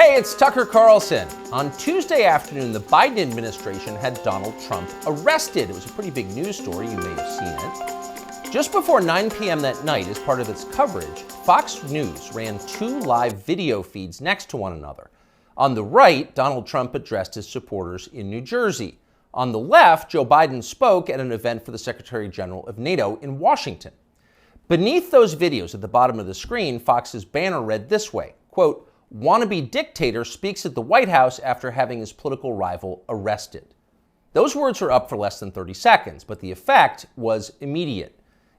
Hey, it's Tucker Carlson. On Tuesday afternoon, the Biden administration had Donald Trump arrested. It was a pretty big news story. You may have seen it. Just before 9 p.m. that night, as part of its coverage, Fox News ran two live video feeds next to one another. On the right, Donald Trump addressed his supporters in New Jersey. On the left, Joe Biden spoke at an event for the Secretary General of NATO in Washington. Beneath those videos at the bottom of the screen, Fox's banner read this way, quote, "Wannabe dictator speaks at the White House after having his political rival arrested." Those words were up for less than 30 seconds, but the effect was immediate.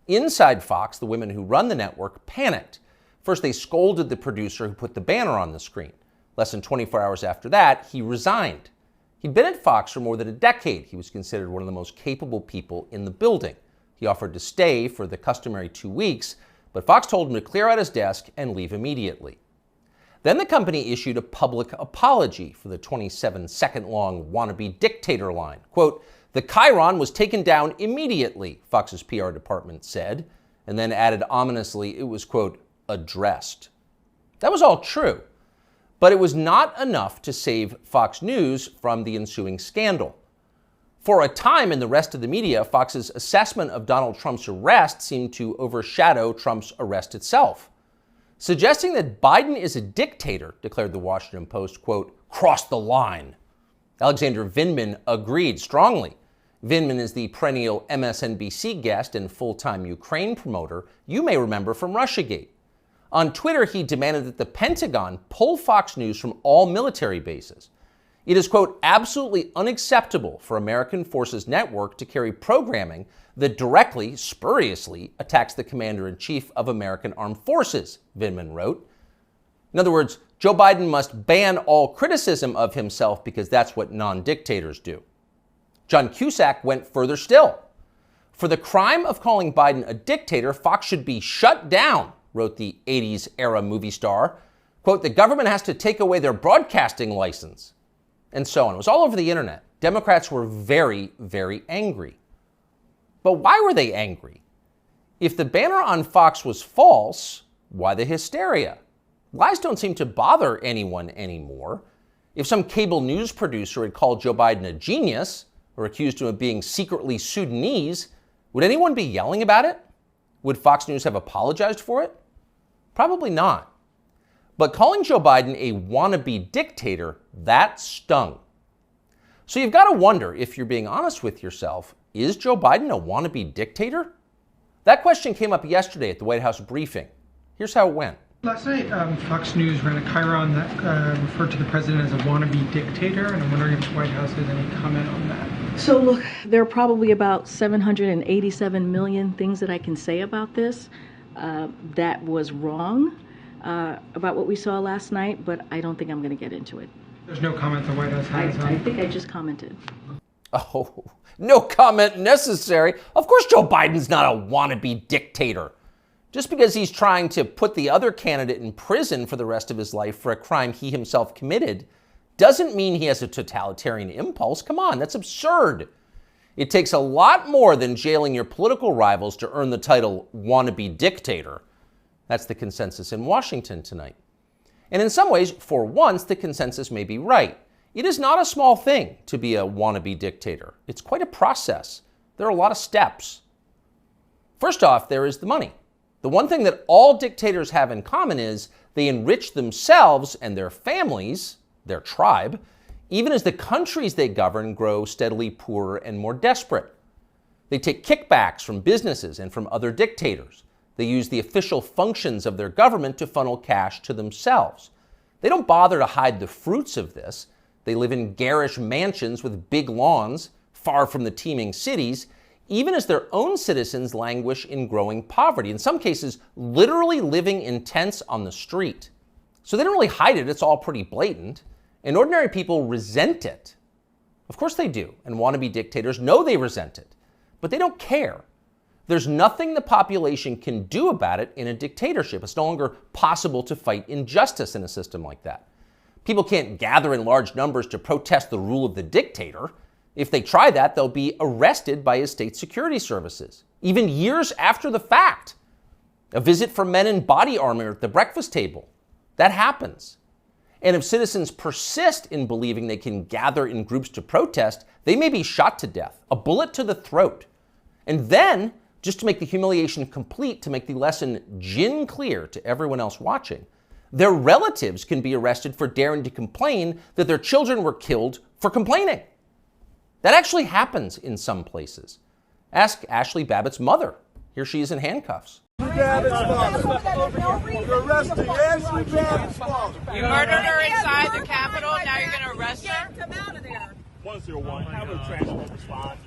Inside Fox, the women who run the network panicked. First, they scolded the producer who put the banner on the screen. Less than 24 hours after that, he resigned. He'd been at Fox for more than a decade. He was considered one of the most capable people in the building. He offered to stay for the customary 2 weeks, but Fox told him to clear out his desk and leave immediately. Then the company issued a public apology for the 27-second-long wannabe dictator line. Quote, "The chyron was taken down immediately," Fox's PR department said, and then added ominously it was, quote, "addressed." That was all true, but it was not enough to save Fox News from the ensuing scandal. For a time in the rest of the media, Fox's assessment of Donald Trump's arrest seemed to overshadow Trump's arrest itself. Suggesting that Biden is a dictator, declared the Washington Post, quote, "crossed the line." Alexander Vindman agreed strongly. Vindman is the perennial MSNBC guest and full-time Ukraine promoter you may remember from Russiagate. On Twitter, he demanded that the Pentagon pull Fox News from all military bases. It is, quote, "absolutely unacceptable for American Forces Network to carry programming that directly, spuriously, attacks the commander-in-chief of American Armed Forces," Vindman wrote. In other words, Joe Biden must ban all criticism of himself because that's what non-dictators do. John Cusack went further still. "For the crime of calling Biden a dictator, Fox should be shut down," wrote the 80s-era movie star. Quote, "the government has to take away their broadcasting license." And so on. It was all over the internet. Democrats were very, very angry. But why were they angry? If the banner on Fox was false, why the hysteria? Lies don't seem to bother anyone anymore. If some cable news producer had called Joe Biden a genius or accused him of being secretly Sudanese, would anyone be yelling about it? Would Fox News have apologized for it? Probably not. But calling Joe Biden a wannabe dictator, that stung. So you've got to wonder, if you're being honest with yourself, is Joe Biden a wannabe dictator? That question came up yesterday at the White House briefing. Here's how it went. Last night, Fox News ran a chyron that referred to the president as a wannabe dictator, and I'm wondering if the White House has any comment on that. So look, there are probably about 787 million things that I can say about this that was wrong about what we saw last night, but I don't think I'm going to get into it. There's no comment the White House has on. I think I just commented. Oh, no comment necessary. Of course Joe Biden's not a wannabe dictator. Just because he's trying to put the other candidate in prison for the rest of his life for a crime he himself committed doesn't mean he has a totalitarian impulse. Come on, that's absurd. It takes a lot more than jailing your political rivals to earn the title wannabe dictator. That's the consensus in Washington tonight. And in some ways, for once, the consensus may be right. It is not a small thing to be a wannabe dictator. It's quite a process. There are a lot of steps. First off, there is the money. The one thing that all dictators have in common is they enrich themselves and their families, their tribe, even as the countries they govern grow steadily poorer and more desperate. They take kickbacks from businesses and from other dictators. They use the official functions of their government to funnel cash to themselves. They don't bother to hide the fruits of this. They live in garish mansions with big lawns, far from the teeming cities, even as their own citizens languish in growing poverty, in some cases literally living in tents on the street. So they don't really hide it, it's all pretty blatant. And ordinary people resent it. Of course they do, and wannabe dictators know they resent it, but they don't care. There's nothing the population can do about it in a dictatorship. It's no longer possible to fight injustice in a system like that. People can't gather in large numbers to protest the rule of the dictator. If they try that, they'll be arrested by his state security services, even years after the fact. A visit from men in body armor at the breakfast table. That happens. And if citizens persist in believing they can gather in groups to protest, they may be shot to death, a bullet to the throat. And then, just to make the humiliation complete, to make the lesson gin clear to everyone else watching, their relatives can be arrested for daring to complain that their children were killed for complaining. That actually happens in some places. Ask Ashley Babbitt's mother. Here she is in handcuffs. You're arresting Ashley Babbitt's father. You murdered her inside the Capitol, now you're going to arrest her? Come out of there. 101, have a transport response.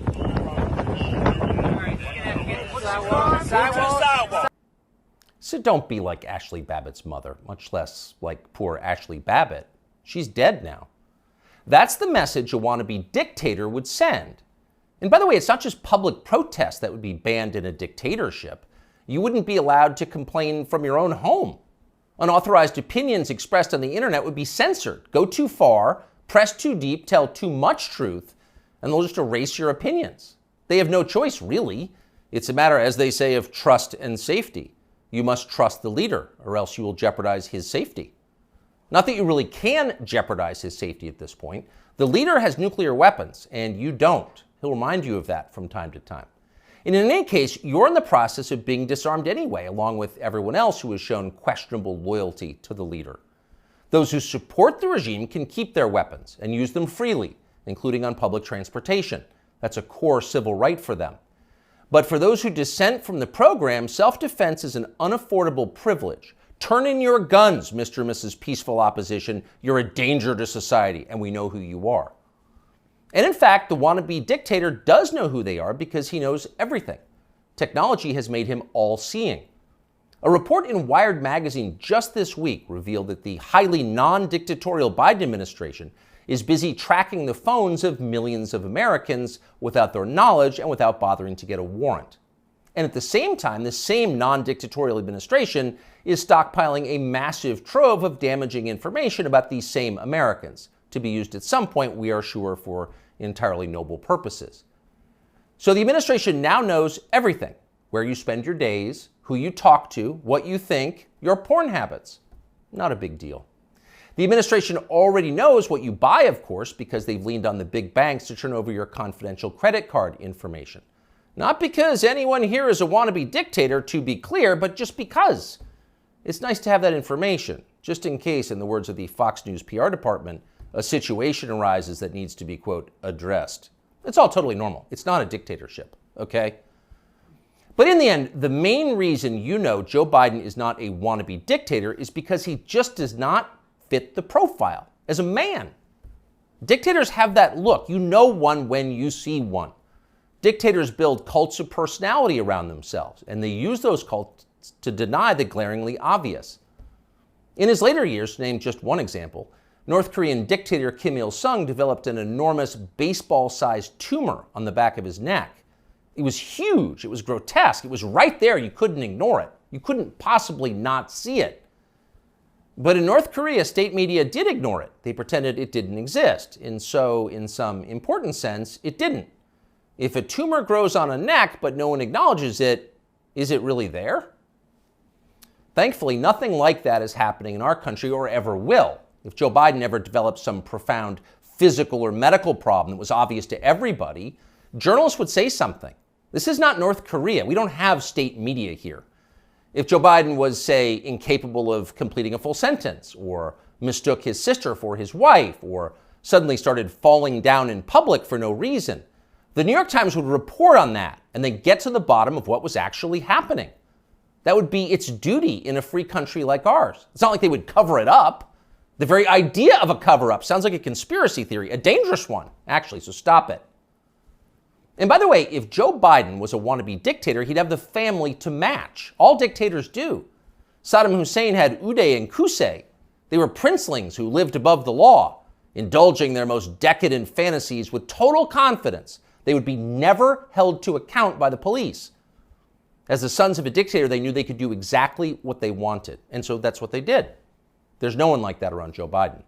Sidewalk. So don't be like Ashley Babbitt's mother, much less like poor Ashley Babbitt. She's dead now. That's the message a wannabe dictator would send. And by the way, it's not just public protest that would be banned in a dictatorship. You wouldn't be allowed to complain from your own home. Unauthorized opinions expressed on the internet would be censored. Go too far, press too deep, tell too much truth, and they'll just erase your opinions. They have no choice, really. It's a matter, as they say, of trust and safety. You must trust the leader, or else you will jeopardize his safety. Not that you really can jeopardize his safety at this point. The leader has nuclear weapons, and you don't. He'll remind you of that from time to time. And in any case, you're in the process of being disarmed anyway, along with everyone else who has shown questionable loyalty to the leader. Those who support the regime can keep their weapons and use them freely, including on public transportation. That's a core civil right for them. But for those who dissent from the program, self-defense is an unaffordable privilege. Turn in your guns, Mr. and Mrs. Peaceful Opposition. You're a danger to society, and we know who you are. And in fact, the wannabe dictator does know who they are because he knows everything. Technology has made him all-seeing. A report in Wired magazine just this week revealed that the highly non-dictatorial Biden administration is busy tracking the phones of millions of Americans without their knowledge and without bothering to get a warrant. And at the same time, the same non-dictatorial administration is stockpiling a massive trove of damaging information about these same Americans, to be used at some point, we are sure, for entirely noble purposes. So the administration now knows everything: where you spend your days, who you talk to, what you think, your porn habits. Not a big deal. The administration already knows what you buy, of course, because they've leaned on the big banks to turn over your confidential credit card information. Not because anyone here is a wannabe dictator, to be clear, but just because. It's nice to have that information, just in case, in the words of the Fox News PR department, a situation arises that needs to be, quote, addressed. It's all totally normal. It's not a dictatorship, okay? But in the end, the main reason you know Joe Biden is not a wannabe dictator is because he just does not fit the profile as a man. Dictators have that look. You know one when you see one. Dictators build cults of personality around themselves, and they use those cults to deny the glaringly obvious. In his later years, to name just one example, North Korean dictator Kim Il-sung developed an enormous baseball-sized tumor on the back of his neck. It was huge. It was grotesque. It was right there. You couldn't ignore it. You couldn't possibly not see it. But in North Korea, state media did ignore it. They pretended it didn't exist. And so, in some important sense, it didn't. If a tumor grows on a neck but no one acknowledges it, is it really there? Thankfully, nothing like that is happening in our country or ever will. If Joe Biden ever developed some profound physical or medical problem that was obvious to everybody, journalists would say something. This is not North Korea. We don't have state media here. If Joe Biden was, say, incapable of completing a full sentence, or mistook his sister for his wife, or suddenly started falling down in public for no reason, the New York Times would report on that, and they'd get to the bottom of what was actually happening. That would be its duty in a free country like ours. It's not like they would cover it up. The very idea of a cover-up sounds like a conspiracy theory, a dangerous one, actually, so stop it. And by the way, if Joe Biden was a wannabe dictator, he'd have the family to match. All dictators do. Saddam Hussein had Uday and Qusay. They were princelings who lived above the law, indulging their most decadent fantasies with total confidence they would be never held to account by the police. As the sons of a dictator, they knew they could do exactly what they wanted, and so that's what they did. There's no one like that around Joe Biden.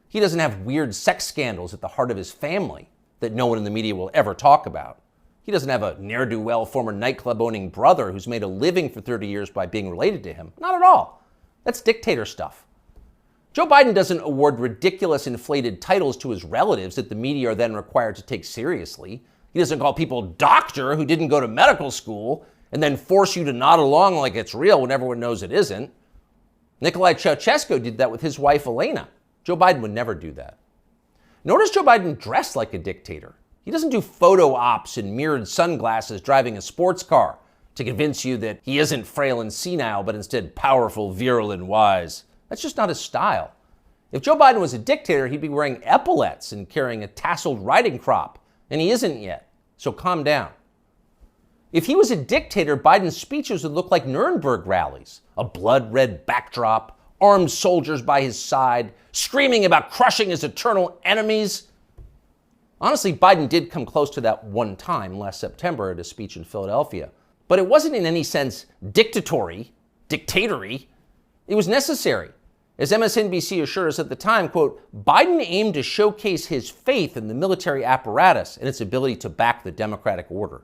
He doesn't have weird sex scandals at the heart of his family that no one in the media will ever talk about. He doesn't have a ne'er-do-well former nightclub-owning brother who's made a living for 30 years by being related to him. Not at all. That's dictator stuff. Joe Biden doesn't award ridiculous inflated titles to his relatives that the media are then required to take seriously. He doesn't call people doctor who didn't go to medical school and then force you to nod along like it's real when everyone knows it isn't. Nicolae Ceausescu did that with his wife Elena. Joe Biden would never do that. Nor does Joe Biden dress like a dictator. He doesn't do photo ops in mirrored sunglasses driving a sports car to convince you that he isn't frail and senile, but instead powerful, virile, and wise. That's just not his style. If Joe Biden was a dictator, he'd be wearing epaulets and carrying a tasseled riding crop, and he isn't yet, so calm down. If he was a dictator, Biden's speeches would look like Nuremberg rallies, a blood-red backdrop, armed soldiers by his side, screaming about crushing his eternal enemies. Honestly, Biden did come close to that one time last September at a speech in Philadelphia, but it wasn't in any sense dictatory. It was necessary. As MSNBC assured us at the time, quote, Biden aimed to showcase his faith in the military apparatus and its ability to back the democratic order.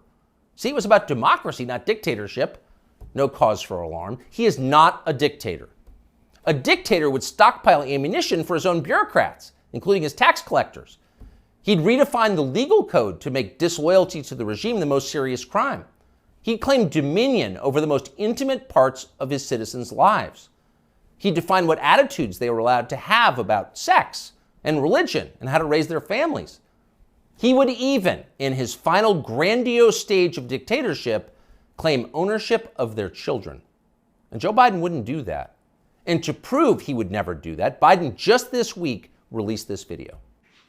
See, it was about democracy, not dictatorship. No cause for alarm. He is not a dictator. A dictator would stockpile ammunition for his own bureaucrats, including his tax collectors. He'd redefine the legal code to make disloyalty to the regime the most serious crime. He'd claim dominion over the most intimate parts of his citizens' lives. He'd define what attitudes they were allowed to have about sex and religion and how to raise their families. He would even, in his final grandiose stage of dictatorship, claim ownership of their children. And Joe Biden wouldn't do that. And to prove he would never do that, Biden just this week released this video.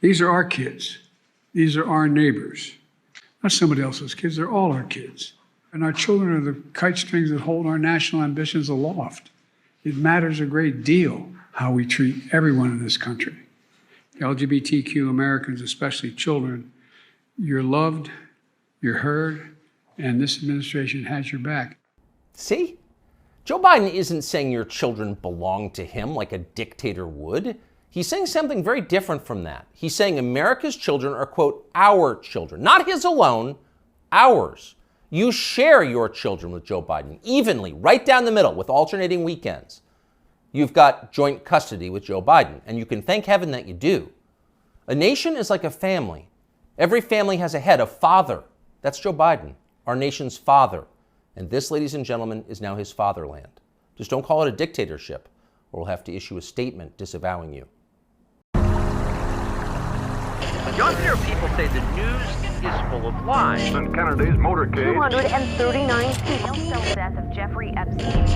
These are our kids. These are our neighbors. Not somebody else's kids, they're all our kids. And our children are the kite strings that hold our national ambitions aloft. It matters a great deal how we treat everyone in this country. LGBTQ Americans, especially children, you're loved, you're heard, and this administration has your back. See? Joe Biden isn't saying your children belong to him like a dictator would. He's saying something very different from that. He's saying America's children are, quote, our children. Not his alone, ours. You share your children with Joe Biden evenly, right down the middle, with alternating weekends. You've got joint custody with Joe Biden, and you can thank heaven that you do. A nation is like a family. Every family has a head, a father. That's Joe Biden, our nation's father. And this, ladies and gentlemen, is now his fatherland. Just don't call it a dictatorship, or we'll have to issue a statement disavowing you. Younger people say the news is full of lies. Kennedy's motorcade. 239 people. The death of Jeffrey Epstein.